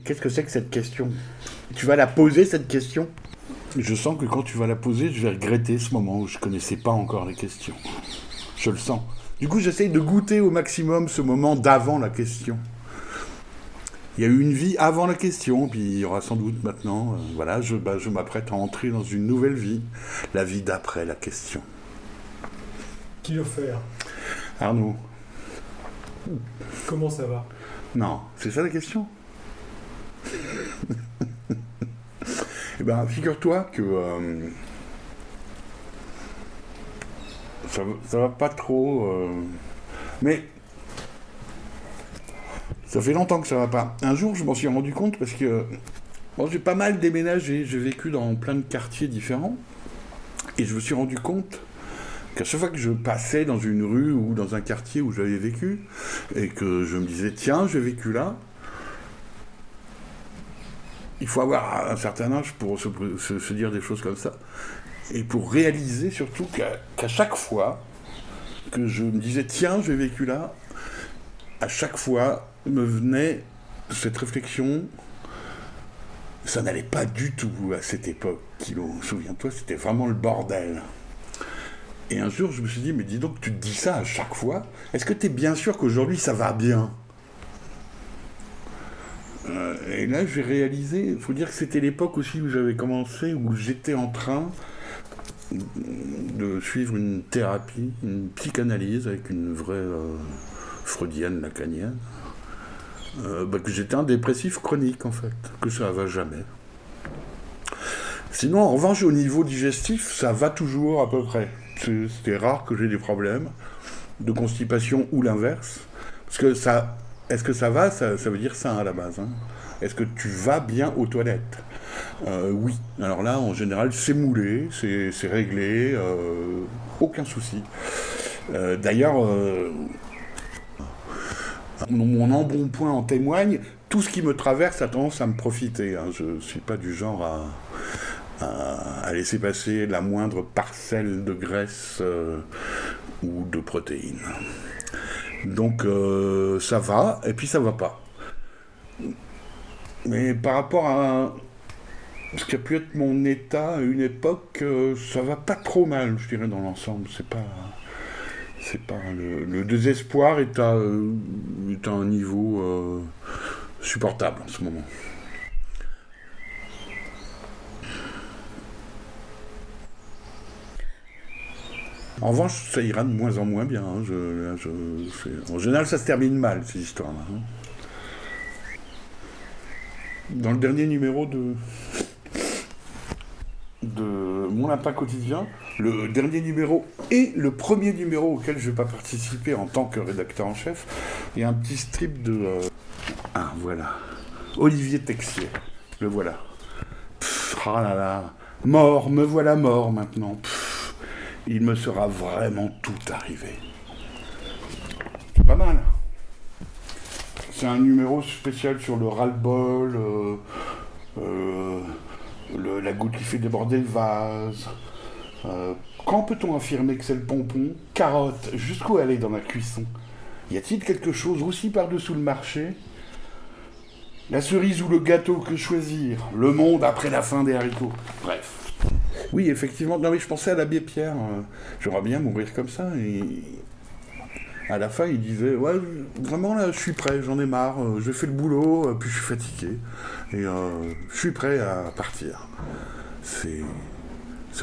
qu'est-ce que c'est que cette question? Tu vas la poser, cette question? Je sens que quand tu vas la poser, je vais regretter ce moment où je connaissais pas encore les questions. Je le sens. Du coup, j'essaye de goûter au maximum ce moment d'avant la question. Il y a eu une vie avant la question, puis il y aura sans doute maintenant. Voilà, je m'apprête à entrer dans une nouvelle vie, la vie d'après la question. Qui l'offert? Arnaud. Comment ça va? Non, c'est ça la question? Eh bien, figure-toi que ça va pas trop. Mais ça fait longtemps que ça va pas. Un jour, je m'en suis rendu compte parce que bon, j'ai pas mal déménagé. J'ai vécu dans plein de quartiers différents. Et je me suis rendu compte qu'à chaque fois que je passais dans une rue ou dans un quartier où j'avais vécu, et que je me disais, tiens, j'ai vécu là, il faut avoir un certain âge pour se dire des choses comme ça. Et pour réaliser surtout qu'à chaque fois que je me disais, tiens, j'ai vécu là, à chaque fois me venait cette réflexion, ça n'allait pas du tout à cette époque, Kilo. Souviens-toi, c'était vraiment le bordel. Et un jour, je me suis dit, mais dis donc, tu te dis ça à chaque fois. Est-ce que tu es bien sûr qu'aujourd'hui, ça va bien? Et là, j'ai réalisé, il faut dire que c'était l'époque aussi où j'avais commencé, où j'étais en train de suivre une thérapie, une psychanalyse avec une vraie freudienne lacanienne. Que j'étais un dépressif chronique, en fait, que ça va jamais. Sinon, en revanche, au niveau digestif, ça va toujours à peu près. C'est rare que j'ai des problèmes de constipation ou l'inverse. Parce que ça, est-ce que ça va, ça veut dire ça à la base. Hein. Est-ce que tu vas bien aux toilettes? Oui. Alors là, en général, c'est moulé, c'est réglé, aucun souci. D'ailleurs, mon embonpoint en témoigne, tout ce qui me traverse a tendance à me profiter. Hein. Je ne suis pas du genre à laisser passer la moindre parcelle de graisse ou de protéines. Donc ça va, et puis ça va pas. Mais par rapport à ce qui a pu être mon état à une époque, ça va pas trop mal, je dirais, dans l'ensemble. C'est pas le désespoir est à un niveau supportable en ce moment. En revanche, ça ira de moins en moins bien. Hein. En général, ça se termine mal, ces histoires-là. Hein. Dans le dernier numéro de Mon Lapin Quotidien, le dernier numéro et le premier numéro auquel je ne vais pas participer en tant que rédacteur en chef, il y a un petit strip de... Ah, voilà. Olivier Texier. Le voilà. Ah là là. Mort, me voilà mort maintenant. Il me sera vraiment tout arrivé. C'est pas mal. C'est un numéro spécial sur le ras-le-bol, la goutte qui fait déborder le vase. Quand peut-on affirmer que c'est le pompon? Carotte, jusqu'où aller dans la cuisson? Y a-t-il quelque chose aussi par-dessous le marché? La cerise ou le gâteau, que choisir? Le monde après la fin des haricots. Bref. Oui, effectivement. Non, mais je pensais à l'abbé Pierre. J'aimerais bien mourir comme ça. Et à la fin, il disait, ouais, vraiment là, je suis prêt, j'en ai marre. J'ai fait le boulot, puis je suis fatigué. Et je suis prêt à partir. C'est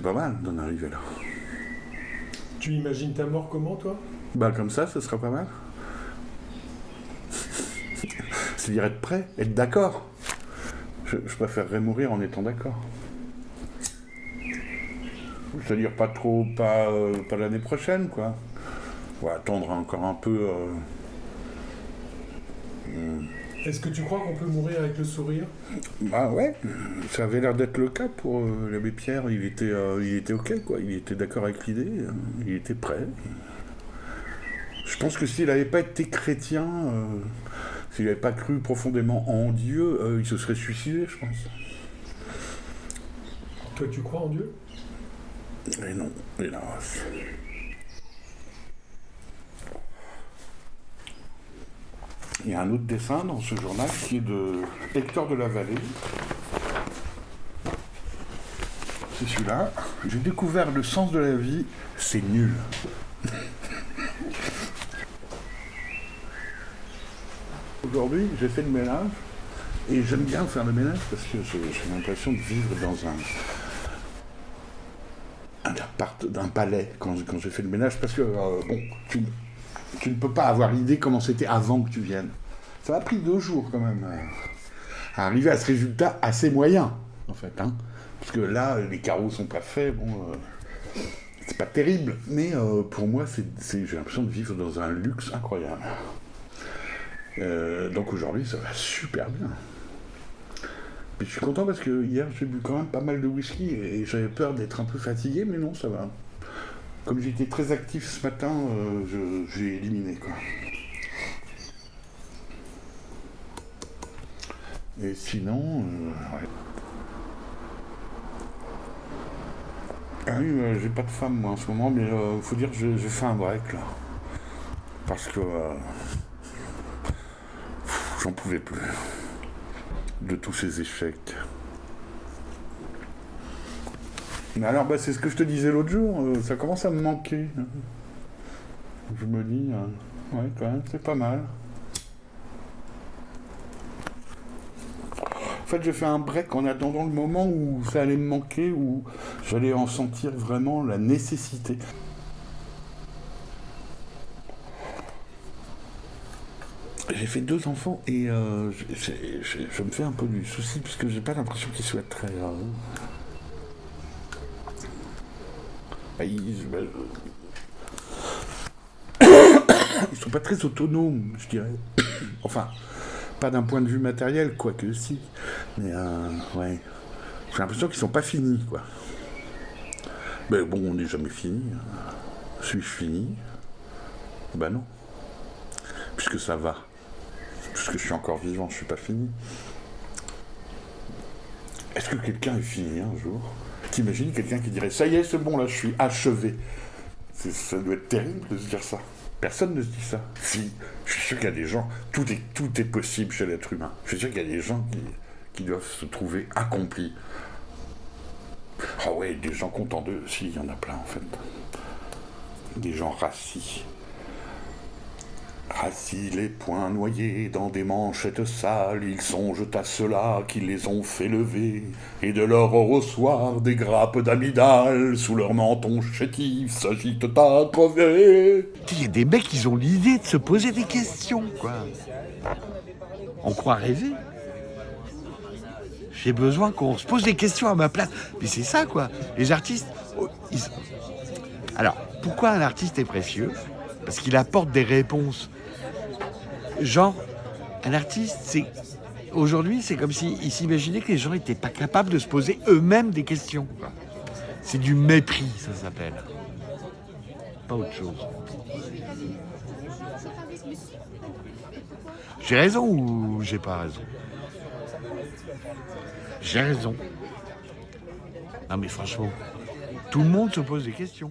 pas mal d'en arriver là. Tu imagines ta mort comment, toi? Bah comme ça, ce sera pas mal. C'est-à-dire être prêt, être d'accord. Je préférerais mourir en étant d'accord. C'est-à-dire pas l'année prochaine, quoi. On va attendre encore un peu. Est-ce que tu crois qu'on peut mourir avec le sourire? Bah ouais, ça avait l'air d'être le cas pour l'abbé Pierre. Il était ok, quoi. Il était d'accord avec l'idée. Il était prêt. Je pense que s'il n'avait pas été chrétien, s'il n'avait pas cru profondément en Dieu, il se serait suicidé, je pense. Toi, tu crois en Dieu? Et non, hélas. Il y a un autre dessin dans ce journal qui est de Hector de la Vallée. C'est celui-là. J'ai découvert le sens de la vie, c'est nul. Aujourd'hui, j'ai fait le ménage et j'aime bien faire le ménage parce que j'ai l'impression de vivre dans un appart, d'un palais quand j'ai fait le ménage parce que bon, tu ne peux pas avoir l'idée comment c'était avant que tu viennes. Ça m'a pris 2 jours quand même à arriver à ce résultat assez moyen en fait, hein. Parce que là, les carreaux sont pas faits, bon, c'est pas terrible, mais pour moi, j'ai l'impression de vivre dans un luxe incroyable. Donc aujourd'hui, ça va super bien. Puis je suis content parce que hier, j'ai bu quand même pas mal de whisky et j'avais peur d'être un peu fatigué, mais non, ça va. Comme j'étais très actif ce matin, j'ai éliminé, quoi. Et sinon, ouais. Ah oui, j'ai pas de femme moi en ce moment, mais faut dire que j'ai fait un break là. Parce que j'en pouvais plus de tous ces échecs. Mais alors, c'est ce que je te disais l'autre jour, ça commence à me manquer. Je me dis, ouais, quand même, c'est pas mal. En fait, j'ai fait un break en attendant le moment où ça allait me manquer, où j'allais en sentir vraiment la nécessité. J'ai fait 2 enfants et je me fais un peu du souci parce que j'ai pas l'impression qu'ils soient très... ils sont pas très autonomes, je dirais. Enfin, pas d'un point de vue matériel, quoique si. Mais ouais, j'ai l'impression qu'ils sont pas finis, quoi. Mais bon, on n'est jamais fini. Suis-je fini? Ben non. Puisque ça va. Puisque je suis encore vivant, je suis pas fini. Est-ce que quelqu'un est fini un jour? T'imagines quelqu'un qui dirait « Ça y est, c'est bon, là, je suis achevé ». Ça doit être terrible de se dire ça. Personne ne se dit ça. Si, je suis sûr qu'il y a des gens, tout est possible chez l'être humain. Je suis sûr qu'il y a des gens qui doivent se trouver accomplis. Ah ouais, des gens contents d'eux, si, il y en a plein en fait. Des gens rassis. Rassis les poings noyés dans des manchettes sales, ils songent à ceux-là qui les ont fait lever, et de leur rossoir des grappes d'amidal, sous leur menton chétif s'agitent à crever. Il y a des mecs, ils ont l'idée de se poser des questions, quoi. On croit rêver. J'ai besoin qu'on se pose des questions à ma place. Mais c'est ça, quoi. Les artistes... Alors, pourquoi un artiste est précieux? Parce qu'il apporte des réponses. Genre, un artiste, aujourd'hui, c'est comme s'il s'imaginait que les gens n'étaient pas capables de se poser eux-mêmes des questions. C'est du mépris, ça s'appelle. Pas autre chose. J'ai raison ou j'ai pas raison? J'ai raison. Non mais franchement, tout le monde se pose des questions.